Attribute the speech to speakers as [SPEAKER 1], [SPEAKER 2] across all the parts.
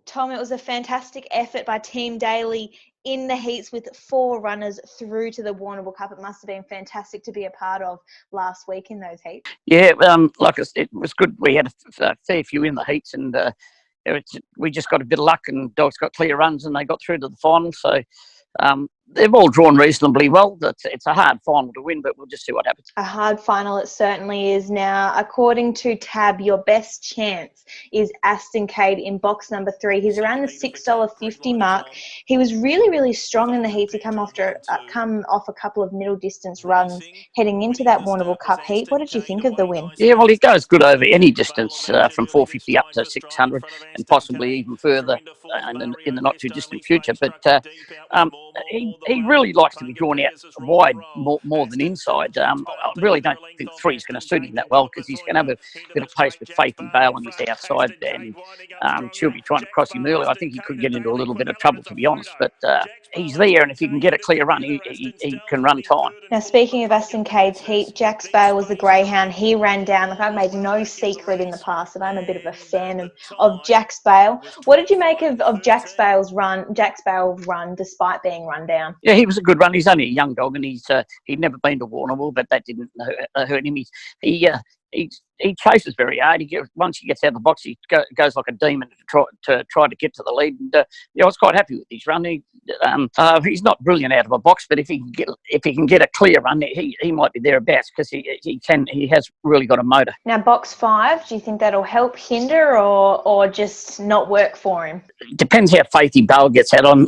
[SPEAKER 1] Tom, it was a fantastic effort by Team Dailly in the heats with 4 runners through to the Warrnambool Cup. It must have been fantastic to be a part of last week in those heats.
[SPEAKER 2] Yeah, like I said, it was good. We had a fair few in the heats, and we just got a bit of luck, and dogs got clear runs, and they got through to the final. So they've all drawn reasonably well. It's a hard final to win, but we'll just see what happens.
[SPEAKER 1] A hard final it certainly is. Now, according to TAB, your best chance is Aston Cade in box number 3. He's around the $6.50 mark. He was really, really strong in the heats. He come off a couple of middle distance runs heading into that Warrnambool Cup heat. What did you think of the win?
[SPEAKER 2] Yeah, well, he goes good over any distance from 450 up to 600 and possibly even further in the not too distant future. But he really likes to be drawn out wide more than inside. I really don't think 3 is going to suit him that well because he's going to have a bit of pace with Faith and Bale on his outside, and she'll be trying to cross him early. I think he could get into a little bit of trouble, to be honest, but he's there, and if he can get a clear run, he can run time.
[SPEAKER 1] Now, speaking of Aston Cade's heat, Jax Bale was the greyhound. He ran down. Look, I've made no secret in the past that I'm a bit of a fan of Jax Bale. What did you make of Jax Bale's run despite being run down?
[SPEAKER 2] Yeah, he was a good run. He's only a young dog, and he'd never been to Warrnambool, but that didn't hurt him. He chases very hard. Once he gets out of the box, he goes like a demon to try to get to the lead. And I was quite happy with his run. He's not brilliant out of a box, but if he can get a clear run, he might be thereabouts because he has really got a motor.
[SPEAKER 1] Now, box 5, do you think that'll help hinder or just not work for him?
[SPEAKER 2] It depends how Faithy Bale gets out. I'm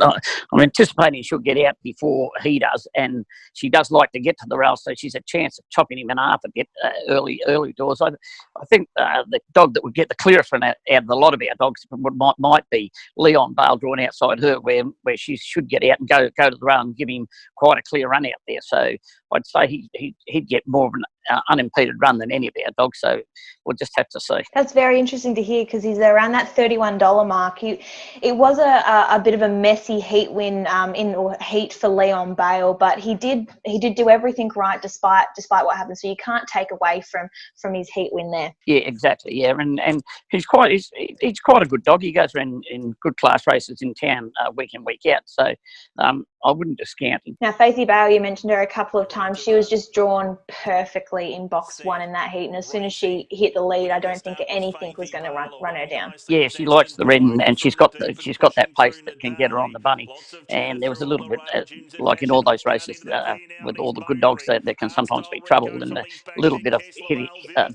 [SPEAKER 2] anticipating she'll get out before he does, and she does like to get to the rail, so she's a chance of chopping him in half a bit early doors. I think the dog that would get the clearest run out of the lot of our dogs might be Leon Bale drawn outside her, where she should get out and go to the rail and give him quite a clear run out there. So I'd say he'd get more of an unimpeded run than any of our dogs. So we'll just have to see.
[SPEAKER 1] That's very interesting to hear because he's around that $31 mark. It was a bit of a messy heat win heat for Leon Bale, but he did do everything right despite what happened. So you can't take away from his heat win there.
[SPEAKER 2] Yeah, exactly. Yeah, and he's quite a good dog. He goes around in good class races in town week in, week out. So I wouldn't discount him.
[SPEAKER 1] Now, Faithy Bale, you mentioned her a couple of times. She was just drawn perfectly in box 1 in that heat, and as soon as she hit the lead, I don't think anything was going to run her down.
[SPEAKER 2] Yeah, she likes the red, and she's got that pace that can get her on the bunny. And there was a little bit like in all those races with all the good dogs that there can sometimes be trouble, and a little bit of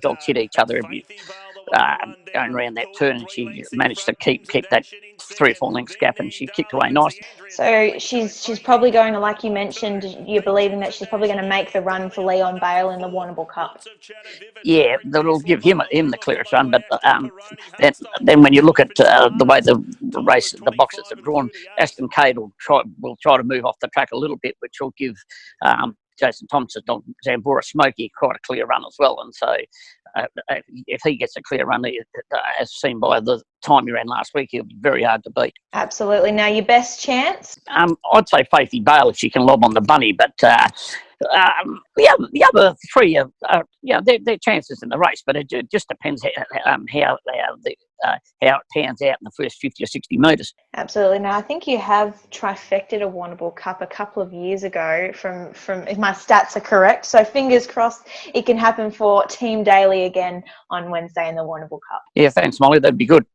[SPEAKER 2] dogs hit each other going around that turn, and she managed to keep that 3 or 4 lengths gap, and she kicked away nicely.
[SPEAKER 1] So she's probably going to, like you mentioned, you're believing that she's probably going to make the run for Leon Bale in the Warrnambool Cup.
[SPEAKER 2] Yeah, that'll give him the clearest run. But then when you look at the way the boxes are drawn, Aston Cade will try to move off the track a little bit, which will give Jason Thompson's dog Zambora Smokey quite a clear run as well. And so if he gets a clear run, as seen by the time he ran last week, he'll be very hard to beat.
[SPEAKER 1] Absolutely. Now, your best chance?
[SPEAKER 2] I'd say Faithy Bale if she can lob on the bunny, but the other 3 are their chances in the race, but it just depends how it pans out in the first 50 or 60 metres.
[SPEAKER 1] Absolutely. Now, I think you have trifected a Warrnambool Cup a couple of years ago from if my stats are correct. So fingers crossed it can happen for Team Dailly again on Wednesday in the Warrnambool Cup.
[SPEAKER 2] Yeah, thanks, Molly. That'd be good.